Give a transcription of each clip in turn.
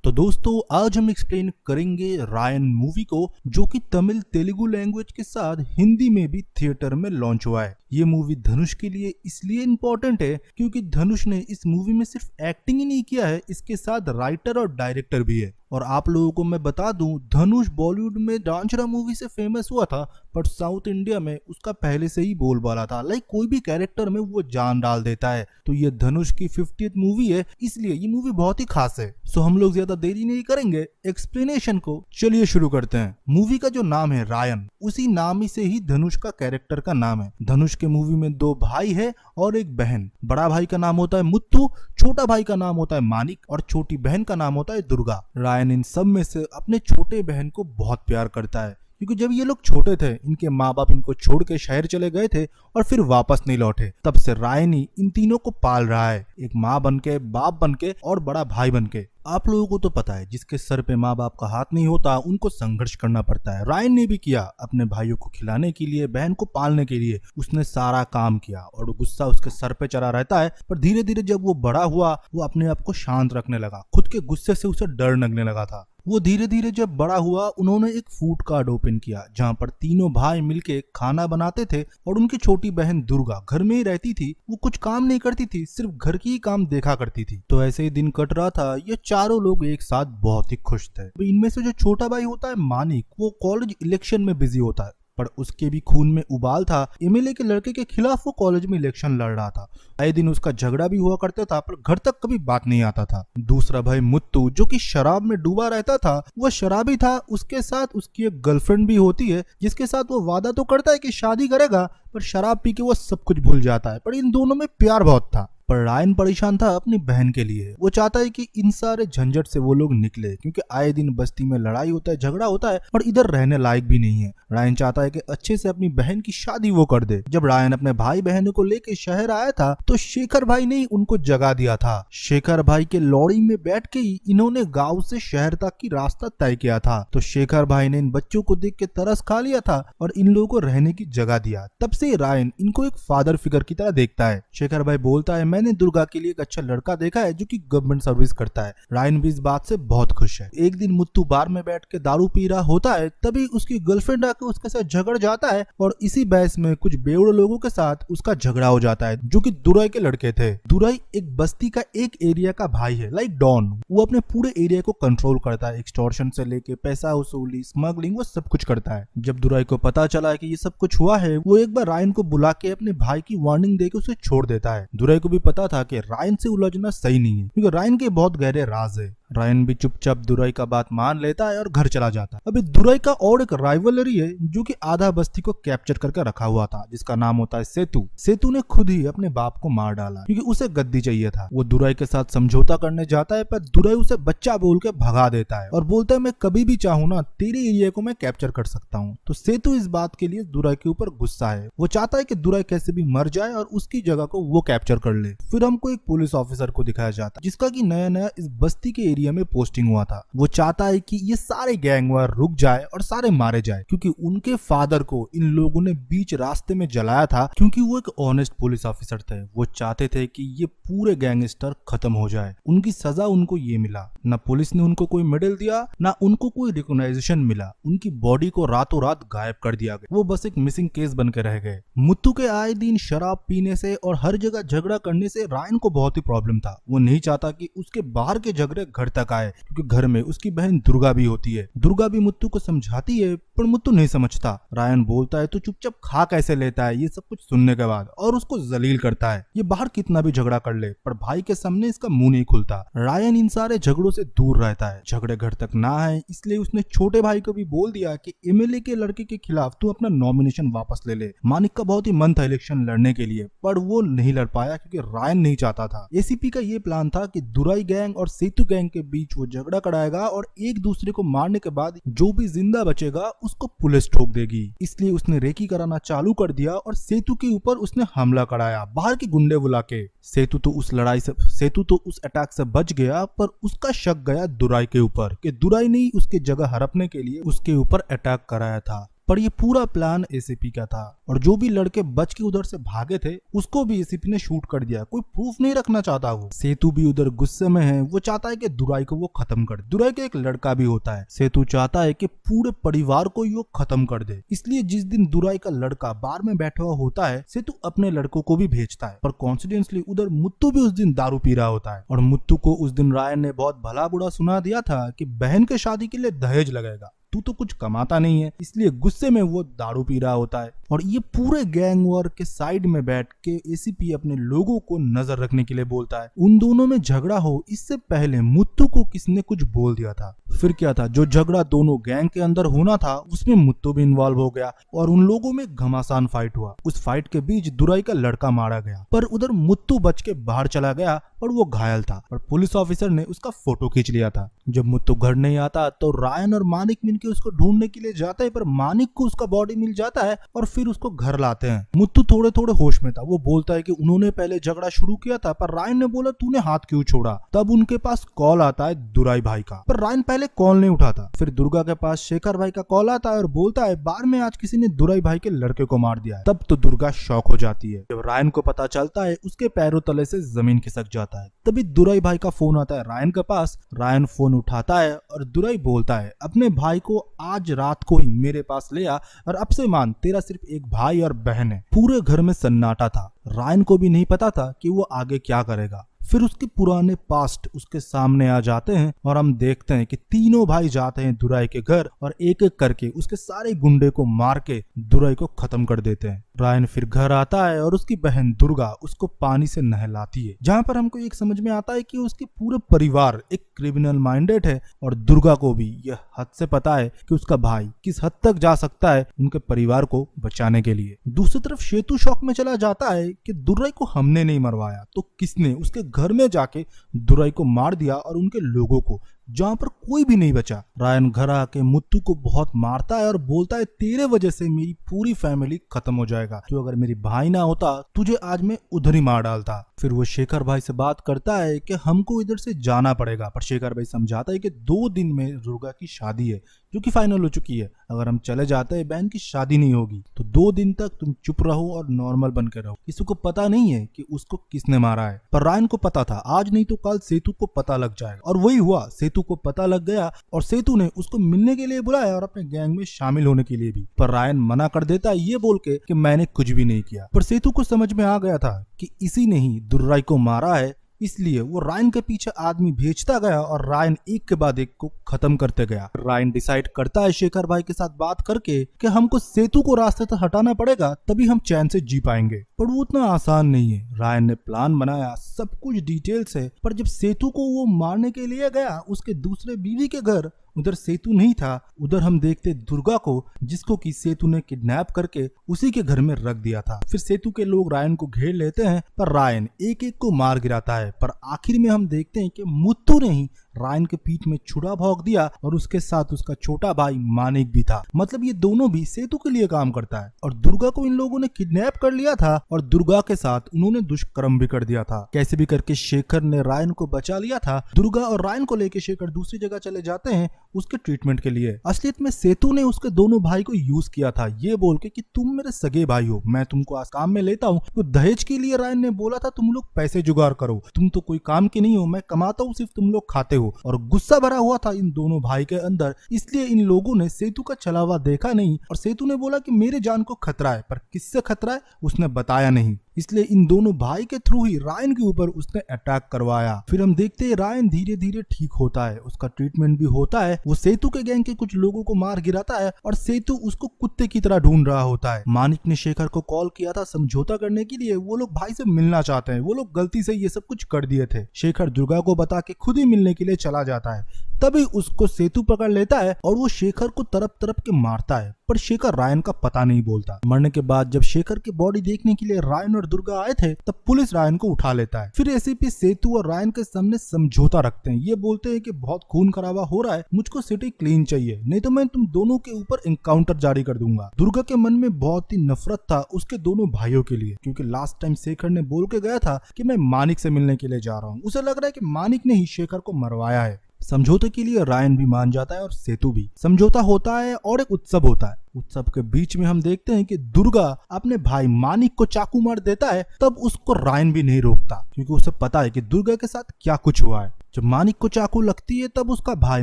तो दोस्तों आज हम एक्सप्लेन करेंगे रायन मूवी को, जो कि तमिल तेलुगु लैंग्वेज के साथ हिंदी में भी थिएटर में लॉन्च हुआ है। ये मूवी धनुष के लिए इसलिए इम्पोर्टेंट है क्योंकि धनुष ने इस मूवी में सिर्फ एक्टिंग ही नहीं किया है, इसके साथ राइटर और डायरेक्टर भी है। और आप लोगों को मैं बता दूं, धनुष बॉलीवुड में डांचरा मूवी से फेमस हुआ था, पर साउथ इंडिया में उसका पहले से ही बोलबाला था। लाइक कोई भी कैरेक्टर में वो जान डाल देता है। तो ये धनुष की 50th मूवी है, इसलिए ये मूवी बहुत ही खास है। सो हम लोग ज्यादा देरी नहीं करेंगे, एक्सप्लेनेशन को चलिए शुरू करते हैं। मूवी का जो नाम है रायन, उसी नाम से ही धनुष का कैरेक्टर का नाम है। धनुष के मूवी में 2 भाई है और एक बहन। बड़ा भाई का नाम होता है मुत्तू, छोटा भाई का नाम होता है मानिक और छोटी बहन का नाम होता है दुर्गा। रायन इन सब में से अपने छोटे बहन को बहुत प्यार करता है, क्योंकि जब ये लोग छोटे थे इनके माँ बाप इनको छोड़ के शहर चले गए थे और फिर वापस नहीं लौटे। तब से रायन ही इन तीनों को पाल रहा है, एक माँ बनके, बाप बनके और बड़ा भाई बनके। आप लोगों को तो पता है, जिसके सर पे माँ बाप का हाथ नहीं होता उनको संघर्ष करना पड़ता है। रायन ने भी किया, अपने भाइयों को खिलाने के लिए, बहन को पालने के लिए उसने सारा काम किया और गुस्सा उसके सर पे चढ़ा रहता है। पर धीरे धीरे जब वो बड़ा हुआ, वो अपने आप को शांत रखने लगा। खुद के गुस्से से उसे डर लगने लगा था। वो धीरे धीरे जब बड़ा हुआ, उन्होंने एक फूड कार्ट ओपन किया जहाँ पर तीनों भाई मिलके खाना बनाते थे और उनकी छोटी बहन दुर्गा घर में ही रहती थी। वो कुछ काम नहीं करती थी, सिर्फ घर की ही काम देखा करती थी। तो ऐसे ही दिन कट रहा था। ये चारों लोग एक साथ बहुत ही खुश थे। इनमें से जो छोटा भाई होता है मानिक, वो कॉलेज इलेक्शन में बिजी होता है, पर उसके भी खून में उबाल था। एमएलए के लड़के के खिलाफ वो कॉलेज में इलेक्शन लड़ रहा था। आए दिन उसका झगड़ा भी हुआ करता था, पर घर तक कभी बात नहीं आता था। दूसरा भाई मुत्तू, जो कि शराब में डूबा रहता था, वो शराबी था। उसके साथ उसकी एक गर्लफ्रेंड भी होती है, जिसके साथ वो वादा तो करता है कि शादी करेगा, पर शराब पी के वो सब कुछ भूल जाता है। पर इन दोनों में प्यार बहुत था। पर रायन परेशान था अपनी बहन के लिए। वो चाहता है कि इन सारे झंझट से वो लोग निकले, क्योंकि आए दिन बस्ती में लड़ाई होता है, झगड़ा होता है, और इधर रहने लायक भी नहीं है। रायन चाहता है कि अच्छे से अपनी बहन की शादी वो कर दे। जब रायन अपने भाई बहनों को लेके शहर आया था, तो शेखर भाई ने उनको जगा दिया था। शेखर भाई के लॉरी में बैठ के ही इन्होंने गाँव से शहर तक की रास्ता तय किया था। तो शेखर भाई ने इन बच्चों को देख के तरस खा लिया था और इन लोगों को रहने की जगह दिया। तब से रायन इनको एक फादर फिगर की तरह देखता है। शेखर भाई बोलता है, मैंने दुर्गा के लिए एक अच्छा लड़का देखा है जो कि गवर्नमेंट सर्विस करता है। रायन भी इस बात से बहुत खुश है। एक दिन मुत्तू बार में बैठ के दारू पी रहा होता है, तभी उसकी गर्लफ्रेंड आके उसके साथ झगड़ जाता है और इसी बहस में कुछ बेवड़े लोगों के साथ उसका झगड़ा हो जाता है, जो कि दुराई के लड़के थे। दुराई एक बस्ती का एक एरिया का भाई है, लाइक डॉन। वो अपने पूरे एरिया को कंट्रोल करता है, एक्सटॉर्शन से लेके पैसा वसूली, स्मगलिंग, वो सब कुछ करता है। जब दुराई को पता चला है कि ये सब कुछ हुआ है, वो एक बार रायन को बुला के अपने भाई की वार्निंग देके उसे छोड़ देता है। दुराई को भी पता था कि रायन से उलझना सही नहीं है, क्योंकि रायन के बहुत गहरे राज है। रायन भी चुपचाप दुराई का बात मान लेता है और घर चला जाता है। अभी दुराई का और एक राइवलरी है, जो कि आधा बस्ती को कैप्चर करके रखा हुआ था, जिसका नाम होता है सेतु। सेतु ने खुद ही अपने बाप को मार डाला, क्योंकि उसे गद्दी चाहिए था। वो दुराई के साथ समझौता करने जाता है, पर दुराई उसे बच्चा बोल के भगा देता है और बोलता है, मैं कभी भी चाहूँ ना, तेरे एरिया को मैं कैप्चर कर सकता हूँ। तो सेतु इस बात के लिए दुराई के ऊपर गुस्सा है। वो चाहता है कि दुराई कैसे भी मर जाए और उसकी जगह को वो कैप्चर कर ले। फिर हमको एक पुलिस ऑफिसर को दिखाया जाता है, जिसका की नया नया इस बस्ती के एरिया में पोस्टिंग हुआ था। वो चाहता है कि ये सारे गैंग वार रुक जाए और सारे मारे जाए, क्योंकि उनके फादर को इन लोगों ने बीच रास्ते में जलाया था, क्योंकि वो एक ऑनेस्ट पुलिस ऑफिसर थे। वो चाहते थे कि ये पूरे गैंगस्टर खत्म हो जाए। उनकी सजा उनको ये मिला। ना पुलिस ने उनको कोई मेडल दिया, ना उनको कोई रिकॉग्नाइजेशन मिला। उनकी बॉडी को रातों रात गायब कर दिया गया। वो बस एक मिसिंग केस बन के रह गए। मुत्तू के आए दिन शराब पीने से और हर जगह झगड़ा करने से रायन को बहुत ही प्रॉब्लम था। वो नहीं चाहता कि उसके बाहर के झगड़े घर तक आए, क्योंकि घर में उसकी बहन दुर्गा भी होती है। दुर्गा भी मुत्तू को समझाती है, पर मुत्तू नहीं समझता। रायन बोलता है, तो चुपचाप खा कैसे लेता है, ये सब कुछ सुनने के बाद, और उसको जलील करता है। ये बाहर कितना भी झगड़ा कर ले, पर भाई के सामने इसका मुंह नहीं खुलता। रायन इन सारे झगड़ों से दूर रहता है, झगड़े घर तक ना आए, इसलिए उसने छोटे भाई को भी बोल दिया कि एमएलए के लड़के के खिलाफ तू अपना नॉमिनेशन वापस ले ले। मानिक का बहुत ही मन था इलेक्शन लड़ने के लिए, पर वो नहीं लड़ पाया क्योंकि रायन नहीं चाहता था। एसीपी का ये प्लान था कि दुराई गैंग और सेतु गैंग के बीच वो झगड़ा कराएगा और एक दूसरे को मारने के बाद जो भी जिंदा बचेगा उसको पुलिस ठोक देगी। इसलिए उसने रेकी कराना चालू कर दिया और सेतु के ऊपर उसने हमला कराया, बाहर के गुंडे बुला के। सेतु तो उस अटैक से बच गया, पर उसका शक गया दुराई के ऊपर कि दुराई ने उसके जगह हड़पने के लिए उसके ऊपर अटैक कराया था। पर ये पूरा प्लान एसीपी का था और जो भी लड़के बच के उधर से भागे थे उसको भी एसीपी ने शूट कर दिया। कोई प्रूफ नहीं रखना चाहता। वो सेतु भी उधर गुस्से में है। वो चाहता है कि दुराई को वो खत्म कर दे। दुराई का एक लड़का भी होता है। सेतु चाहता है कि पूरे परिवार को ही वो खत्म कर दे। इसलिए जिस दिन दुराई का लड़का बार में बैठा हुआ होता है सेतु अपने लड़कों को भी भेजता है। पर कॉन्सिडेंटली उधर मुत्तू भी उस दिन दारू पी रहा होता है और मुत्तू को उस दिन रायन ने बहुत भला बुरा सुना दिया था कि बहन के शादी के लिए दहेज लगेगा, तू तो कुछ कमाता नहीं है। इसलिए गुस्से में वो दारू पी रहा होता है और ये पूरे गैंग वॉर के साइड में बैठ के एसीपी अपने लोगों को नजर रखने के लिए बोलता है। उन दोनों में झगड़ा हो इससे पहले मुत्तू को किसने कुछ बोल दिया था। फिर क्या था, जो झगड़ा दोनों गैंग के अंदर होना था उसमें मुत्तू भी इन्वॉल्व हो गया और उन लोगों में घमासान फाइट हुआ। उस फाइट के बीच दुराई का लड़का मारा गया पर उधर मुत्तू बच के बाहर चला गया और वो घायल था और पुलिस ऑफिसर ने उसका फोटो खींच लिया था। जब मुत्तू घर नहीं आता तो रायन और मानिक मिलकर उसको ढूंढने के लिए जाते हैं पर मानिक को उसका बॉडी मिल जाता है और फिर उसको घर लाते हैं। मुत्तू थोड़े थोड़े होश में था। वो बोलता है कि उन्होंने पहले झगड़ा शुरू किया था पर रायन ने बोला तूने हाथ क्यों छोड़ा। तब उनके पास कॉल आता है दुराई भाई का पर रायन पहले कॉल नहीं उठाता। फिर दुर्गा के पास शेखर भाई का कॉल आता है और बोलता है बार में आज किसी ने दुराई भाई के लड़के को मार दिया है। तब तो दुर्गा शॉक हो जाती है। जब रायन को पता चलता है उसके पैरों तले से जमीन खिसक जाता है। तभी दुराई भाई का फोन आता है रायन के पास। रायन फोन उठाता है और दुराई बोलता है अपने भाई को आज रात को ही मेरे पास ले आ और अब से मान तेरा सिर्फ एक भाई और बहन है। पूरे घर में सन्नाटा था। रायन को भी नहीं पता था कि वो आगे क्या करेगा। फिर उसके पुराने पास्ट उसके सामने आ जाते हैं और हम देखते हैं कि तीनों भाई जाते हैं दुराई के घर और एक एक करके उसके सारे गुंडे को मार के दुराई को खत्म कर देते हैं। रायन फिर घर आता है और उसकी बहन दुर्गा उसको पानी से नहलाती है, जहाँ पर हमको एक समझ में आता है कि उसके पूरे परिवार एक क्रिमिनल माइंडेड है और दुर्गा को भी यह हद से पता है कि उसका भाई किस हद तक जा सकता है उनके परिवार को बचाने के लिए। दूसरी तरफ सेतु शौक में चला जाता है कि दुराई को हमने नहीं मरवाया तो किसने। उसके घर में जाके दुराई को मार दिया और उनके लोगों को, जहाँ पर कोई भी नहीं बचा। रायन घर आके मुत्तू को बहुत मारता है और बोलता है तेरे वजह से मेरी पूरी फैमिली खत्म हो जाएगा। तो अगर मेरी भाई ना होता तुझे आज मैं उधर ही मार डालता। फिर वो शेखर भाई से बात करता है कि हमको इधर से जाना पड़ेगा पर शेखर भाई समझाता है कि 2 दिन में दुर्गा की शादी है जो कि फाइनल हो चुकी है। अगर हम चले जाते हैं बहन की शादी नहीं होगी तो 2 दिन तक तुम चुप रहो और नॉर्मल बन के रहो। किसी को पता नहीं है कि उसको किसने मारा है पर रायन को पता था आज नहीं तो कल सेतु को पता लग जाएगा और वही हुआ। सेतु को पता लग गया और सेतु ने उसको मिलने के लिए बुलाया और अपने गैंग में शामिल होने के लिए भी। पर रायन मना कर देता है ये बोल के कि मैंने कुछ भी नहीं किया। पर सेतु को समझ में आ गया था कि इसी ने ही दुर्राई को मारा है, इसलिए वो रायन के पीछे आदमी भेजता गया और रायन एक के बाद एक को खत्म करते गया। रायन डिसाइड करता है शेखर भाई के साथ बात करके कि हमको सेतु को रास्ते से हटाना पड़ेगा तभी हम चैन से जी पाएंगे। पर वो उतना आसान नहीं है। रायन ने प्लान बनाया सब कुछ डिटेल से, पर जब सेतु को वो मारने के लिए गया उसके दूसरे बीवी के घर, उधर सेतु नहीं था। उधर हम देखते दुर्गा को जिसको कि सेतु ने किडनैप करके उसी के घर में रख दिया था। फिर सेतु के लोग रायन को घेर लेते हैं पर रायन एक एक को मार गिराता है। पर आखिर में हम देखते हैं कि मुत्तू ने ही रायन के पीठ में छुरा भोंक दिया और उसके साथ उसका छोटा भाई मानिक भी था। मतलब ये दोनों भी सेतु के लिए काम करता है और दुर्गा को इन लोगों ने किडनैप कर लिया था और दुर्गा के साथ उन्होंने दुष्कर्म भी कर दिया था। कैसे भी करके शेखर ने रायन को बचा लिया था। दुर्गा और रायन को लेकर शेखर दूसरी जगह चले जाते हैं उसके ट्रीटमेंट के लिए। असलियत में सेतु ने उसके दोनों भाई को यूज किया था ये बोल के कि तुम मेरे सगे भाई हो, मैं तुमको आज काम में लेता हूँ। तो दहेज के लिए रायन ने बोला था तुम लोग पैसे जुगाड़ करो, तुम तो कोई काम के नहीं हो, मैं कमाता हूँ सिर्फ तुम लोग खाते हो। और गुस्सा भरा हुआ था इन दोनों भाई के अंदर, इसलिए इन लोगों ने सेतु का चला हुआ देखा नहीं और सेतु ने बोला कि मेरे जान को खतरा है, पर किससे खतरा है उसने बताया नहीं। इसलिए इन दोनों भाई के थ्रू ही रायन के ऊपर उसने अटैक करवाया। फिर हम देखते हैं रायन धीरे धीरे ठीक होता है, उसका ट्रीटमेंट भी होता है। वो सेतु के गैंग के कुछ लोगों को मार गिराता है और सेतु उसको कुत्ते की तरह ढूंढ रहा होता है। मानिक ने शेखर को कॉल किया था समझौता करने के लिए, वो लोग भाई से मिलना चाहते हैं, वो लोग गलती से ये सब कुछ कर दिए थे। शेखर दुर्गा को बता के खुद ही मिलने के लिए चला जाता है। तभी उसको सेतु पकड़ लेता है और वो शेखर को तरफ तरफ के मारता है, पर शेखर रायन का पता नहीं बोलता। मरने के बाद जब शेखर की बॉडी देखने के लिए रायन और दुर्गा आए थे तब पुलिस रायन को उठा लेता है। फिर एसीपी सेतु और रायन के सामने समझौता रखते हैं। ये बोलते हैं कि बहुत खून खराबा हो रहा है, मुझको सिटी क्लीन चाहिए, नहीं तो मैं तुम दोनों के ऊपर एनकाउंटर जारी कर दूंगा। दुर्गा के मन में बहुत ही नफरत था उसके दोनों भाइयों के लिए, क्योंकि लास्ट टाइम शेखर ने बोल के गया था कि मैं मानिक से मिलने के लिए जा रहा हूँ। उसे लग रहा है कि मानिक ने ही शेखर को मरवाया है। समझौते के लिए रायन भी मान जाता है और सेतु भी। समझौता होता है और एक उत्सव होता है। उत्सव के बीच में हम देखते हैं कि दुर्गा अपने भाई मानिक को चाकू मार देता है, तब उसको रायन भी नहीं रोकता क्योंकि उसे पता है कि दुर्गा के साथ क्या कुछ हुआ है। जब मानिक को चाकू लगती है तब उसका भाई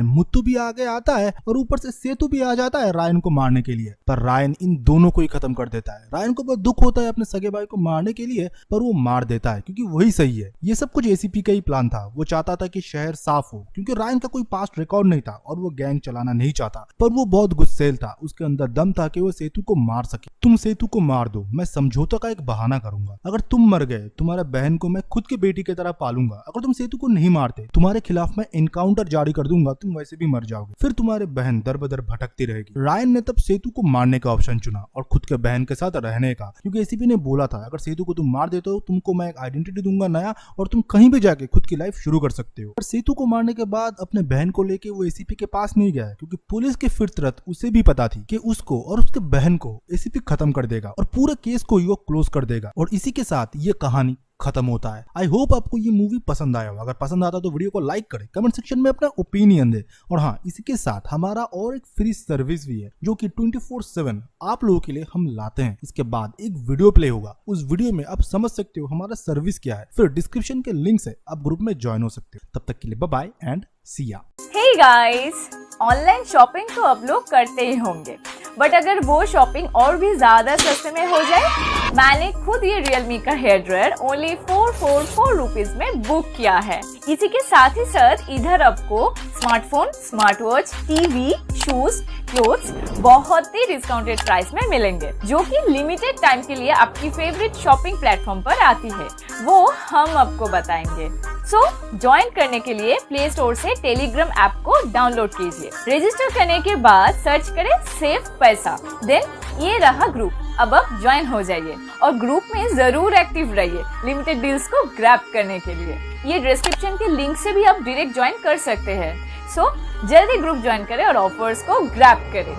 मुत्तू भी आगे आता है और ऊपर से सेतु भी आ जाता है रायन को मारने के लिए, पर रायन इन दोनों को ही खत्म कर देता है। रायन को बहुत दुख होता है अपने सगे भाई को मारने के लिए, पर वो मार देता है क्योंकि वही सही है। ये सब कुछ एसीपी का ही प्लान था। वो चाहता था कि शहर साफ हो क्योंकि रायन का कोई पास्ट रिकॉर्ड नहीं था और वो गैंग चलाना नहीं चाहता, पर वो बहुत गुस्सेल था। उसके अंदर दम था कि वो सेतु को मार सके। तुम सेतु को मार दो, मैं समझौता का एक बहाना करूंगा। अगर तुम मर गए, तुम्हारे बहन को मैं खुद की बेटी की तरह पालूंगा। अगर तुम सेतु को नहीं मारते, तुम्हारे खिलाफ मैं एनकाउंटर जारी कर दूंगा, तुम वैसे भी मर जाओगे। फिर तुम्हारी बहन दर बदर भटकती रहेगी। रायन ने तब सेतु को मारने का ऑप्शन चुना और खुद के बहन के साथ रहने का, क्योंकि एसीपी ने बोला था अगर सेतु को तुम मार देते हो तुमको मैं एक आइडेंटिटी दूंगा नया और तुम कहीं भी जाके खुद की लाइफ शुरू कर सकते हो। पर सेतु को मारने के बाद अपने बहन को लेके वो एसीपी के पास नहीं गया क्योंकि पुलिस की फितरत उसे भी पता थी कि उसको और उसके बहन को एसीपी खत्म कर देगा और पूरे केस को वो क्लोज कर देगा। और इसी के साथ ये कहानी खत्म होता है। आई होप आपको ये मूवी पसंद आया होगा। अगर पसंद आता तो वीडियो को लाइक करें, कमेंट सेक्शन में अपना ओपिनियन दे। और हाँ, इसी के साथ हमारा और एक फ्री सर्विस भी है जो कि 24/7 आप लोगों के लिए हम लाते हैं। इसके बाद एक वीडियो प्ले होगा, उस वीडियो में आप समझ सकते हो हमारा सर्विस क्या है। फिर डिस्क्रिप्शन के लिंक से आप ग्रुप में ज्वाइन हो सकते हो। तब तक के लिए बाय बाय एंड सी या। हे गाइस, ऑनलाइन शॉपिंग तो आप लोग करते ही होंगे, बट अगर वो शॉपिंग और भी ज्यादा सस्ते में हो जाए, मैंने खुद ये Realme का हेयर ड्रायर ओनली 444 रुपीज में बुक किया है। इसी के साथ ही साथ इधर आपको smartphone, smart watch, TV, shoes, clothes बहुत ही डिस्काउंटेड प्राइस में मिलेंगे, जो कि लिमिटेड टाइम के लिए आपकी फेवरेट शॉपिंग प्लेटफॉर्म पर आती है। वो हम आपको बताएंगे। सो ज्वाइन करने के लिए प्ले स्टोर से टेलीग्राम ऐप को डाउनलोड कीजिए। रजिस्टर करने के बाद सर्च करें सेव पैसा, देन ये रहा ग्रुप। अब आप ज्वाइन हो जाइए और ग्रुप में जरूर एक्टिव रहिए लिमिटेड डील्स को ग्रैब करने के लिए। ये डिस्क्रिप्शन के लिंक से भी आप डायरेक्ट ज्वाइन कर सकते हैं। सो जल्दी ग्रुप ज्वाइन करें और ऑफर्स को ग्रैब करें।